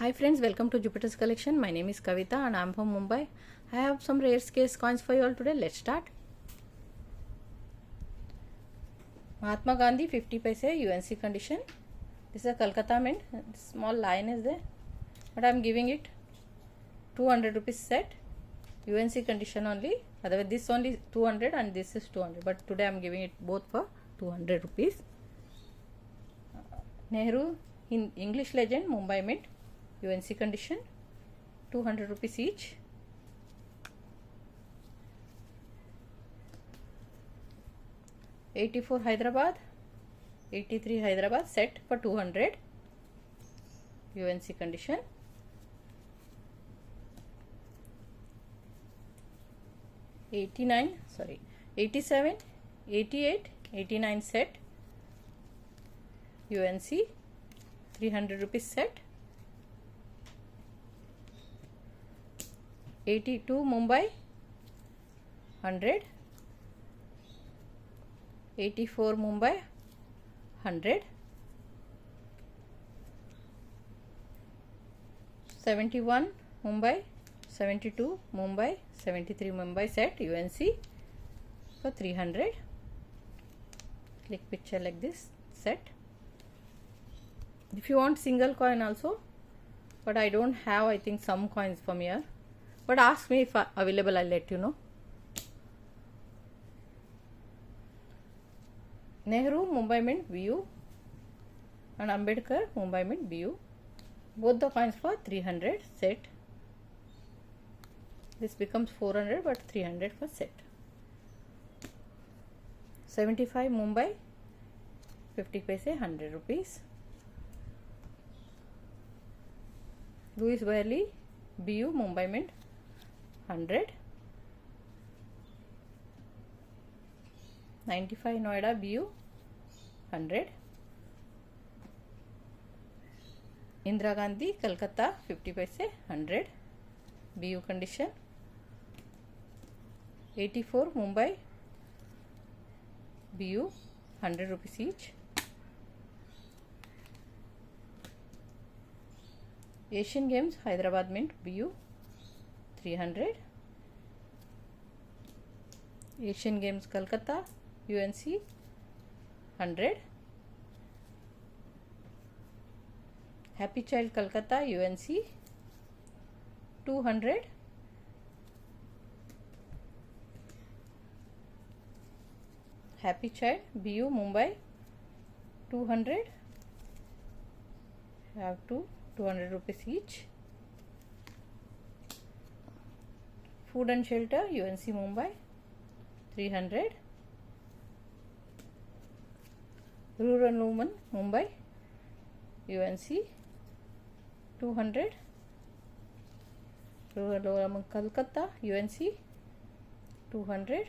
Hi friends, welcome to Jupiter's collection. My name is Kavita and I am from Mumbai. I have some rare scarce coins for you all today. Let's start. Mahatma Gandhi 50 paise UNC condition. This is a Kolkata mint. Small line is there, but I am giving it 200 rupees set. UNC condition only. Otherwise this only 200 and this is 200. But today I am giving it both for 200 rupees. Nehru in English legend Mumbai mint. UNC condition 200 rupees each. '84 Hyderabad, '83 Hyderabad set for 200 UNC condition. '87, '88, '89 set UNC 300 rupees set. '82 Mumbai 100, '84 Mumbai 100, '71 Mumbai, '72 Mumbai, '73 Mumbai set UNC for 300. Click picture like this set. If you want single coin also, but I don't have, I think, some coins from here. But ask me if available, I'll let you know. Nehru Mumbai mint BU and Ambedkar Mumbai mint BU. Both the coins for 300 set. This becomes 400 but 300 for set. 75 Mumbai 50 paise 100 rupees. Louis Worley BU Mumbai mint 100. 95 Noida BU 100. Indira Gandhi Kolkata 50 paise 100 BU condition. 84 Mumbai BU 100 rupees each. Asian Games Hyderabad mint BU 300. Asian Games Kolkata UNC 100. Happy Child Kolkata UNC 200. Happy Child BU Mumbai 200. Have 200 rupees each. Food and Shelter UNC Mumbai 300. Rural Women Mumbai UNC 200. Rural Women Kolkata UNC 200.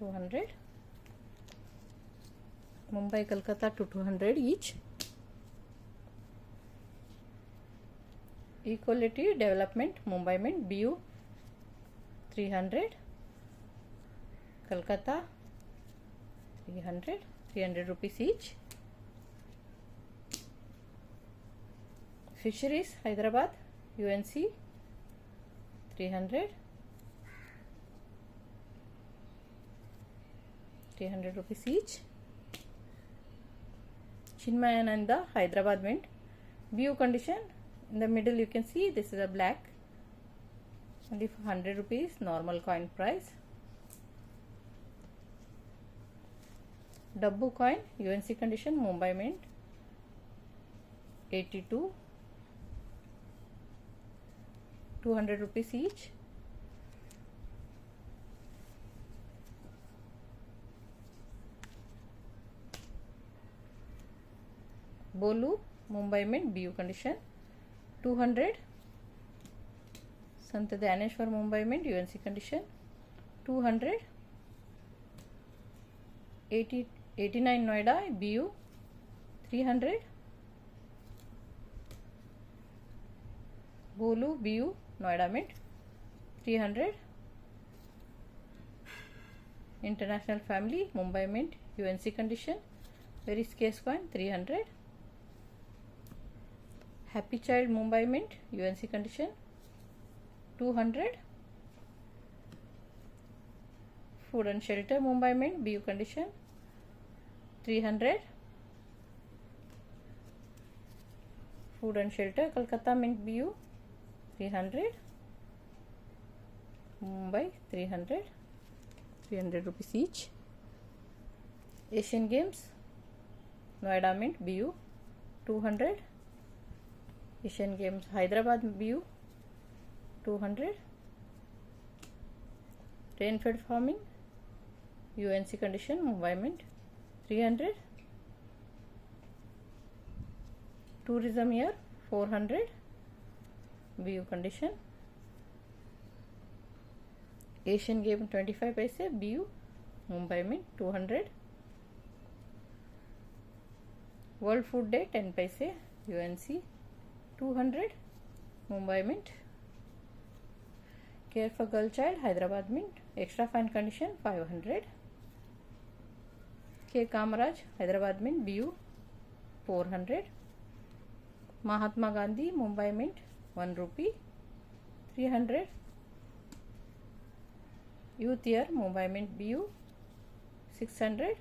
200. Mumbai Kolkata to 200 each. Equality Development Mumbai mint BU 300. Kolkata 300 rupees each. Fisheries Hyderabad UNC 300 rupees each. Chinmayananda Hyderabad mint BU condition. In the middle you can see this is a black, only for 100 rupees normal coin price. Dabbu coin UNC condition Mumbai mint 82, 200 rupees each. Bolu Mumbai mint BU condition 200. Sant Dhaneshwar Mumbai mint UNC condition 200. 89 Noida BU 300. Bolu BU Noida mint 300. International Family Mumbai mint UNC condition very scarce coin, 300. Happy Child Mumbai Mint, UNC condition, 200. Food and Shelter Mumbai Mint, BU condition, 300. Food and Shelter Kolkata Mint, BU, 300. Mumbai, 300. 300 rupees each. Asian Games Noida Mint, BU, 200. Asian Games Hyderabad, BU, 200. Rainfed Farming, UNC condition, Mumbai Mint, 300. Tourism Year, 400. BU condition. Asian Game 25 paise, BU, Mumbai Mint, 200. World Food Day 10 paise, UNC, 200. Mumbai Mint. Care for Girl Child Hyderabad Mint, extra fine condition, 500. K. Kamaraj Hyderabad Mint, BU, 400. Mahatma Gandhi Mumbai Mint, 1 rupee, 300. Youth Year Mumbai Mint, BU, 600.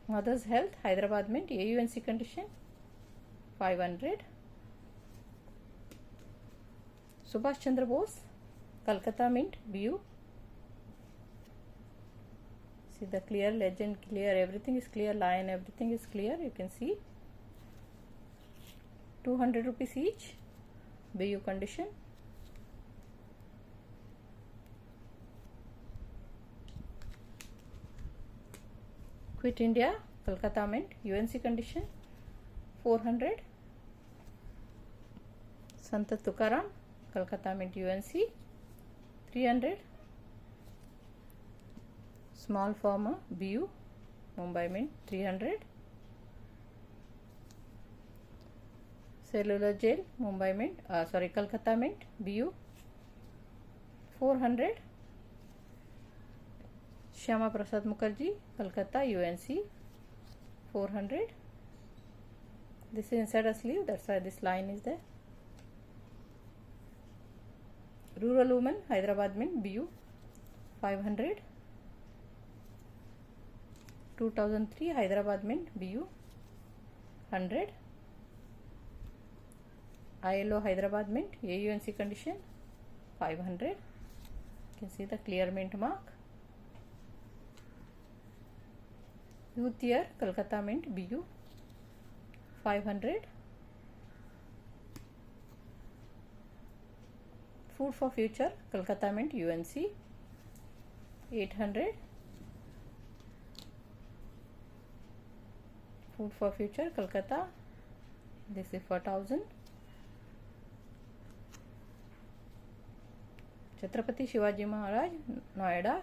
Mother's Health Hyderabad Mint, AUNC condition, 500. Subhash Chandra Bose Kolkata Mint, BU. See the clear legend, clear, everything is clear, line, everything is clear, you can see. 200 rupees each, BU condition. Quit India Kolkata Mint, UNC condition, 400. Sant Tukaram Kolkata Mint, UNC, 300. Small Farmer, BU, Mumbai Mint, 300. Cellular Jail Mumbai Mint, Kolkata Mint, BU, 400. Shyama Prasad Mukherjee Kolkata, UNC, 400. This is inside a sleeve, that's why this line is there. Rural Women Hyderabad Mint, BU, 500. 2003 Hyderabad Mint, BU, 100. ILO Hyderabad Mint, AUNC condition, 500. You can see the clear mint mark. Youth Year Kolkata Mint, BU, 500. Food for Future Kolkata Mint, UNC, 800. Food for Future Kolkata, this is for 1000. Chhatrapati Shivaji Maharaj Noida,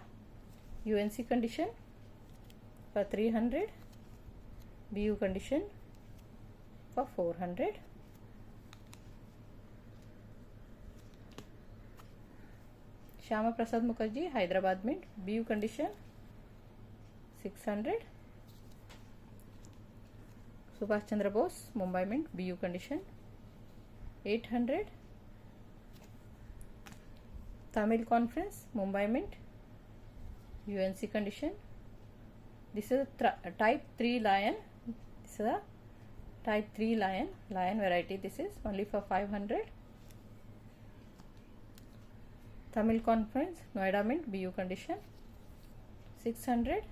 UNC condition, for 300. BU condition, for 400. Shyama Prasad Mukherjee Hyderabad Mint, BU condition, 600. Subhash Chandra Bose Mumbai Mint, BU condition, 800. Tamil Conference Mumbai Mint, UNC condition. This is a type 3 lion. This is a type 3 lion variety. This is only for 500. Tamil Conference Noida Mint, BU condition, 600.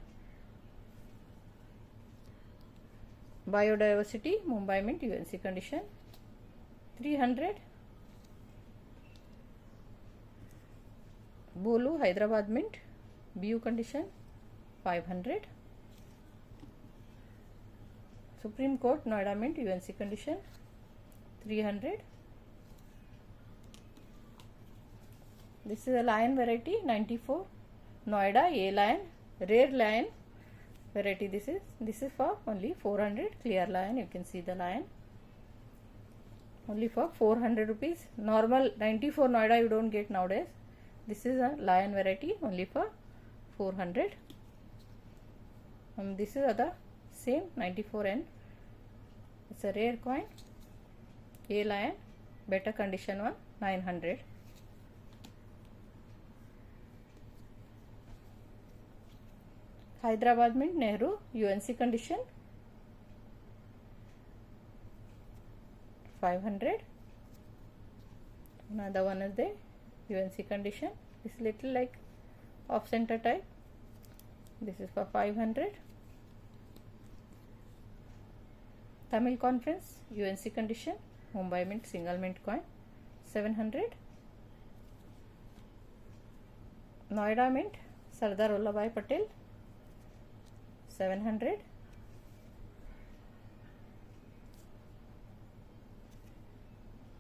Biodiversity Mumbai Mint, UNC condition, 300. Bolu Hyderabad Mint, BU condition, 500. Supreme Court Noida Mint, UNC condition, 300. This is a lion variety, 94. Noida A lion, rare lion variety. This is for only 400. Clear lion, you can see the lion. Only for 400 rupees. Normal 94 Noida you don't get nowadays. This is a lion variety, only for 400. This is the same 94N. It's a rare coin. A lion, better condition one, 900. Hyderabad Mint Nehru UNC condition 500. Another one is the UNC condition. This is little like off center type. This is for 500. Tamil Conference UNC condition Mumbai Mint single mint coin 700. Noida Mint Sardar Vallabhbhai Patel 700.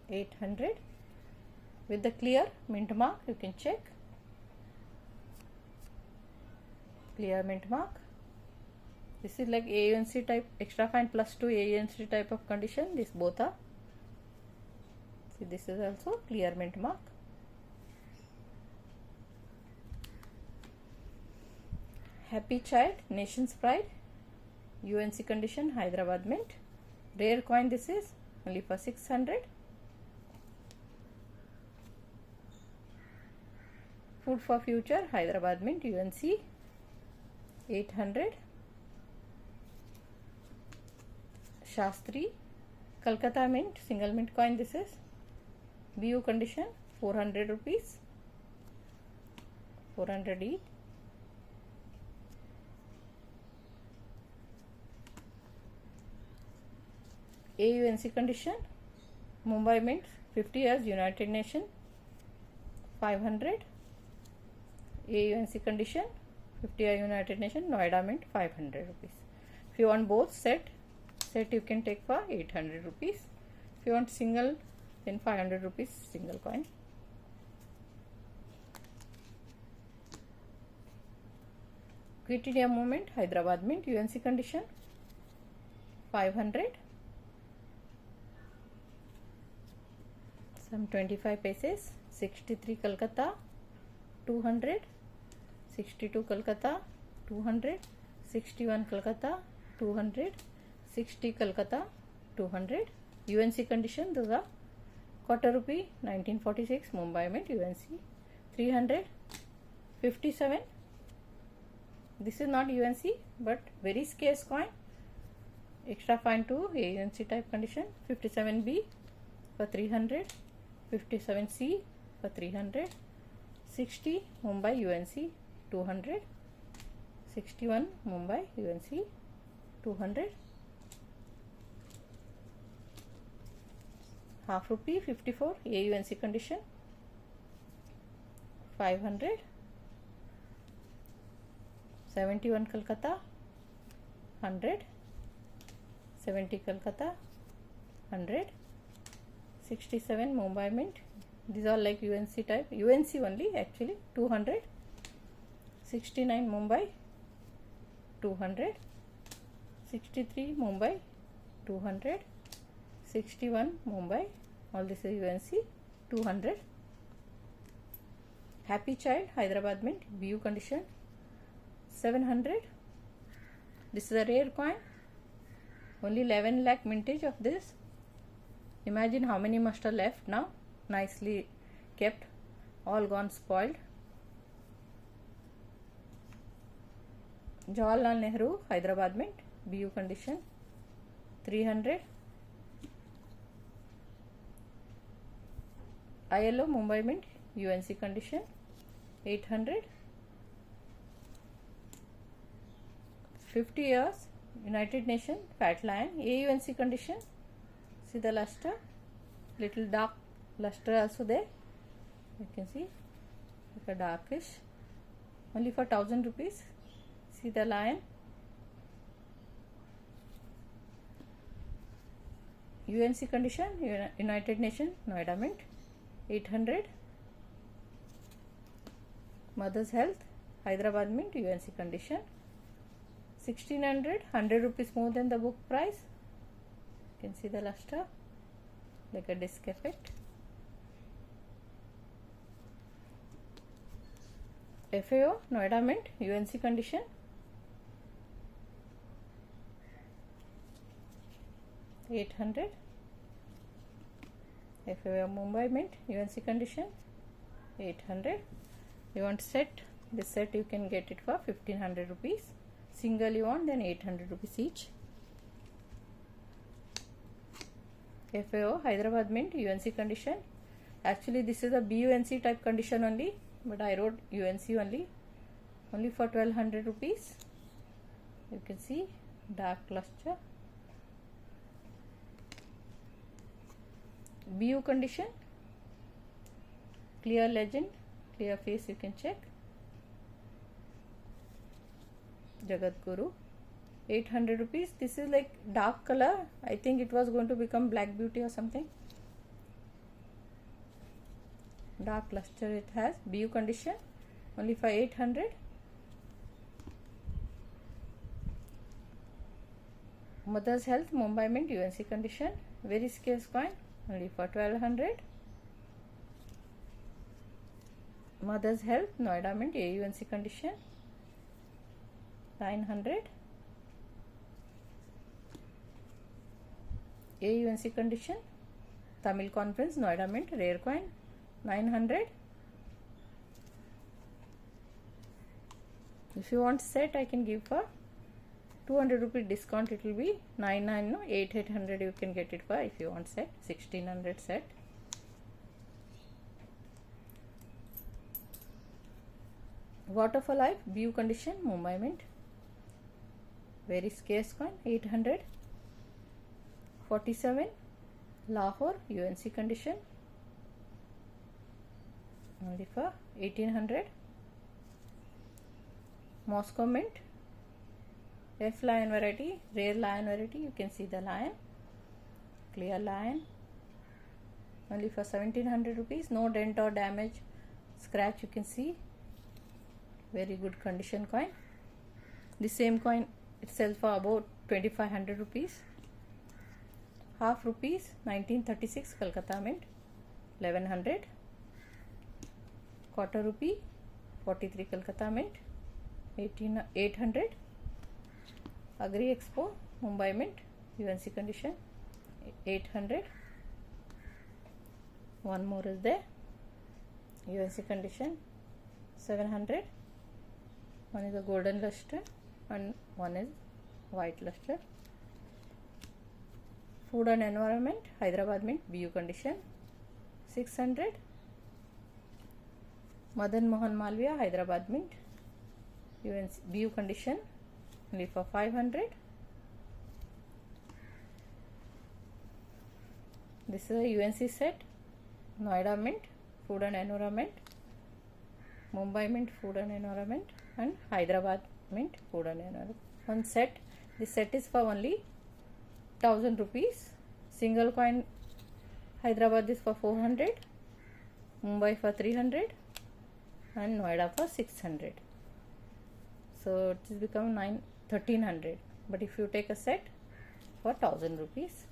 $800 with the clear mint mark. You can check clear mint mark. This is like AUNC type, extra fine plus 2 AUNC type of condition. This both are. See, this is also clear mint mark. Happy Child Nation's Pride UNC condition Hyderabad Mint. Rare coin this is, only for 600. Food for Future Hyderabad Mint UNC 800. Shastri Kolkata Mint single mint coin this is, BU condition 400 rupees, 400 each. AUNC condition Mumbai Mint 50 years United Nations 500. AUNC condition 50 year United Nations Noida Mint 500 rupees. If you want both set you can take for 800 rupees. If you want single, then 500 rupees single coin. Quit India Movement Hyderabad Mint UNC condition 500. Some 25 paces. 63 Kolkata 200. 62 Kolkata 200. 61 Kolkata 200. 60 Kolkata 200. UNC condition, those are quarter rupee 1946 Mumbai Mint UNC 300. 57. This is not UNC but very scarce coin, extra fine to AUNC type condition. 57B for 300. 57C for 300. 60 Mumbai UNC 200. 61 Mumbai UNC 200. Half rupee 54 AUNC condition 500. 71 Kolkata 100. 70 Kolkata 100. 67 Mumbai Mint, these are like UNC type, UNC only actually 200. 69 Mumbai 200. 63 Mumbai 200. 61 Mumbai, all this is UNC 200. Happy Child Hyderabad Mint BU condition 700. This is a rare coin, only 11 lakh mintage of this. Imagine how many must have left now, nicely kept, all gone spoiled. Jawaharlal Nehru Hyderabad Mint BU condition 300. ILO Mumbai Mint UNC condition 800. 50 years United Nations Fat Lion AUNC condition. See the luster, little dark luster also there, you can see like a darkish, only for 1000 rupees. See the lion. UNC condition United Nations Noida Mint 800. Mother's Health Hyderabad Mint UNC condition 1600. 100 rupees more than the book price. You can see the luster like a disc effect. FAO Noida Mint UNC condition 800. FAO Mumbai Mint UNC condition 800. You want set, this set you can get it for 1500 rupees. Single you want, then 800 rupees each. FAO Hyderabad Mint UNC condition. Actually this is a BUNC type condition only, but I wrote UNC only for 1200 rupees. You can see dark luster. BU condition, clear legend, clear face, you can check. Jagat Guru 800 rupees. This is like dark color. I think it was going to become Black Beauty or something. Dark luster it has. BU condition only for 800. Mother's Health Mumbai Mint UNC condition, very scarce coin, only for 1200. Mother's Health Noida Mint AUNC condition 900. AUNC condition Tamil Conference Noida Mint rare coin 900. If you want set, I can give for 200 rupee discount. It will be 99, no, 800 you can get it for. If you want set, 1600 set. Water for Life BU condition Mumbai Mint, very scarce coin 800. 47 Lahore UNC condition only for 1800. Moscow Mint F lion variety, rare lion variety, you can see the lion, clear lion, only for 1700 rupees. No dent or damage, scratch you can see, very good condition coin. The same coin itself for about 2500 rupees. Half rupees 1936 Kolkata Mint 1100. Quarter rupee 43 Kolkata Mint 800. Agri Expo Mumbai Mint UNC condition 800. One more is there, UNC condition 700. One is a golden luster and one is white luster. Food and Environment Hyderabad Mint BU condition 600. Madan Mohan Malviya Hyderabad Mint UNC BU condition only for 500. This is a UNC set Noida Mint Food and Environment, Mumbai Mint Food and Environment, and Hyderabad Mint Food and Environment. One set. This set is for only 1000 rupees. Single coin Hyderabad is for 400, Mumbai for 300, and Noida for 600. So it has become 1300. But if you take a set for 1000 rupees.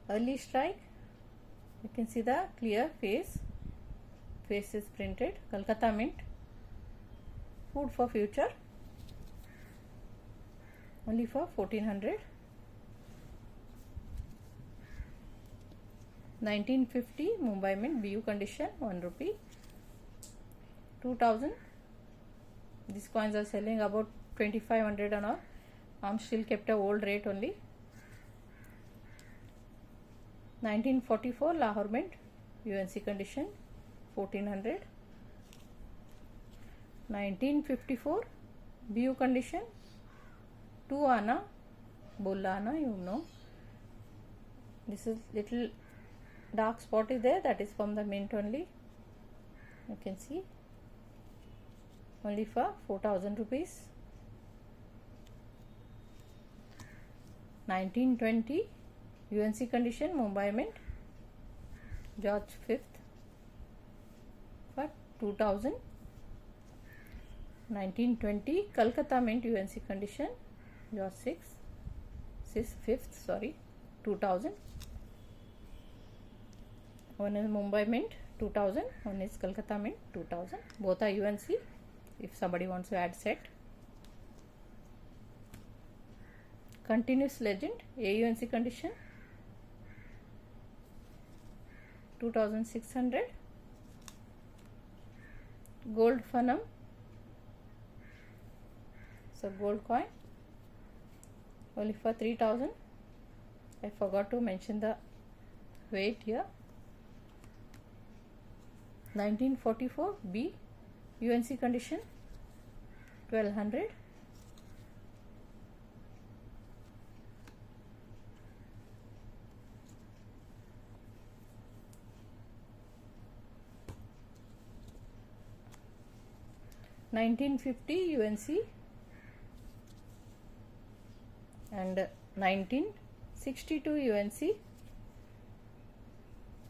Early strike, you can see the clear face is printed. Kolkata Mint Food for Future only for 1400. 1950 Mumbai Mint BU condition 1 rupee 2000. These coins are selling about 2500 and all. I'm still kept a old rate only. 1944 Lahore Mint UNC condition 1400. 1954 BU condition 2 Ana Bulla Ana, you know. This is little dark spot is there, that is from the mint only. You can see only for 4000 rupees. 1920 UNC condition Mumbai Mint George 5th for 2000. 1920 Kolkata Mint UNC condition George 5th, sorry, 2000. One is Mumbai Mint 2000, one is Kolkata Mint 2000. Both are UNC. if somebody wants to add set. Continuous legend AUNC condition 2600. Gold Funum, so gold coin only for 3000. I forgot to mention the weight here. 1944 B UNC condition 1200. $1950 UNC and 1962 UNC.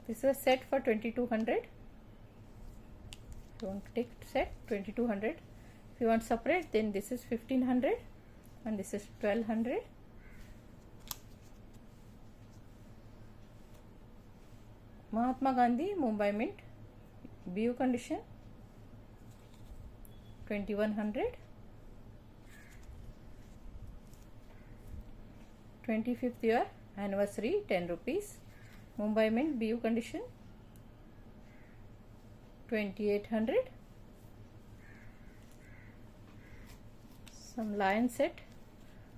This is a set for 2200. If you want to take set 2200, if you want separate, then this is 1500 and this is 1200. Mahatma Gandhi Mumbai Mint BU condition 2100. 25th year anniversary 10 rupees Mumbai Mint BU condition 2800. Some lion set.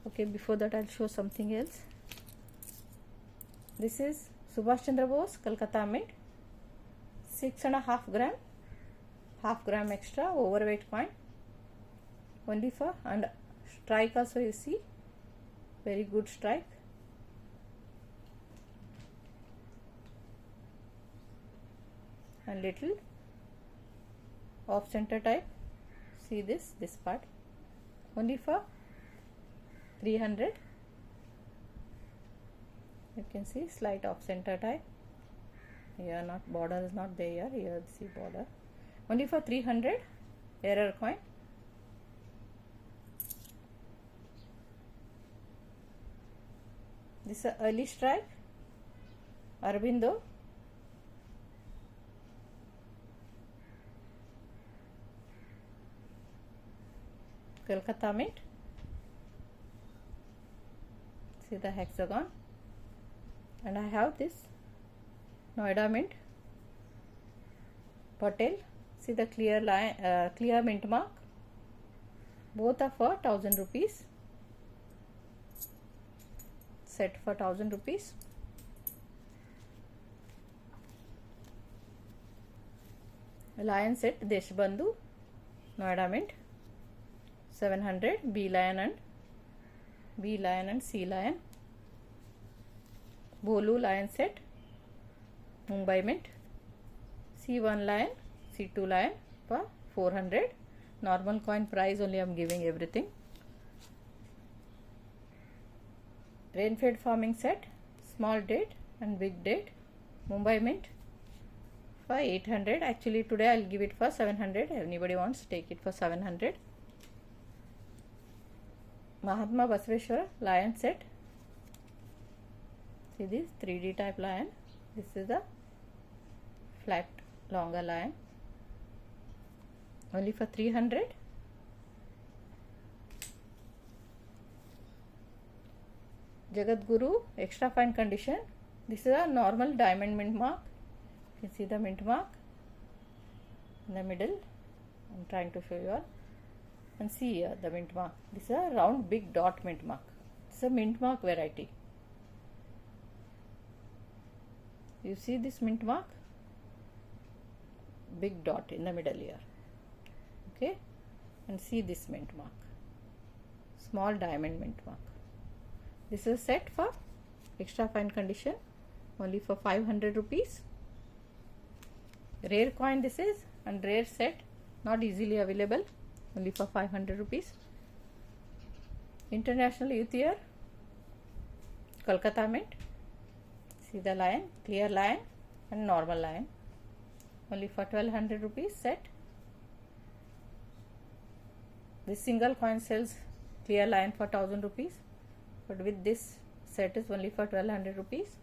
Okay, before that I'll show something else. This is Subhash Chandra Bose Kolkata Mint 6.5 gram, half gram extra overweight coin only for, and strike also you see, very good strike. And little off center type, see this part only for 300. You can see slight off center type here, not border is not there, here see border, only for 300. Error coin. This is early strike Aurobindo. Kolkata Mint. See the hexagon. And I have this Noida Mint Patel. See the clear line, clear mint mark. Both are for 1000 rupees. Set for 1000 rupees. Lion set Deshbandhu Noida Mint 700. B lion and C lion. Bolu lion set Mumbai Mint C1 lion, C2 lion for 400. Normal coin price only I am giving everything. Rainfed farming set small date and big date Mumbai Mint for 800. Actually today I'll give it for 700. Anybody wants, take it for 700. Mahatma Basaveshwara lion set. See this 3D type lion. This is the flat longer lion. Only for 300. Jagadguru extra fine condition. This is a normal diamond mint mark. You can see the mint mark in the middle. I'm trying to show you all. And see here the mint mark. This is a round big dot mint mark. It's a mint mark variety. You see this mint mark? Big dot in the middle here. Okay, and see this mint mark, small diamond mint mark. This is set for extra fine condition only for 500 rupees. Rare coin this is, and rare set, not easily available, only for 500 rupees. International Youth Year Kolkata Mint. See the lion, clear lion and normal lion, only for 1200 rupees set. This single coin sells clear lion for 1000 rupees, but with this set is only for 1200 rupees.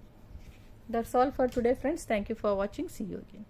That's all for today, friends. Thank you for watching. See you again.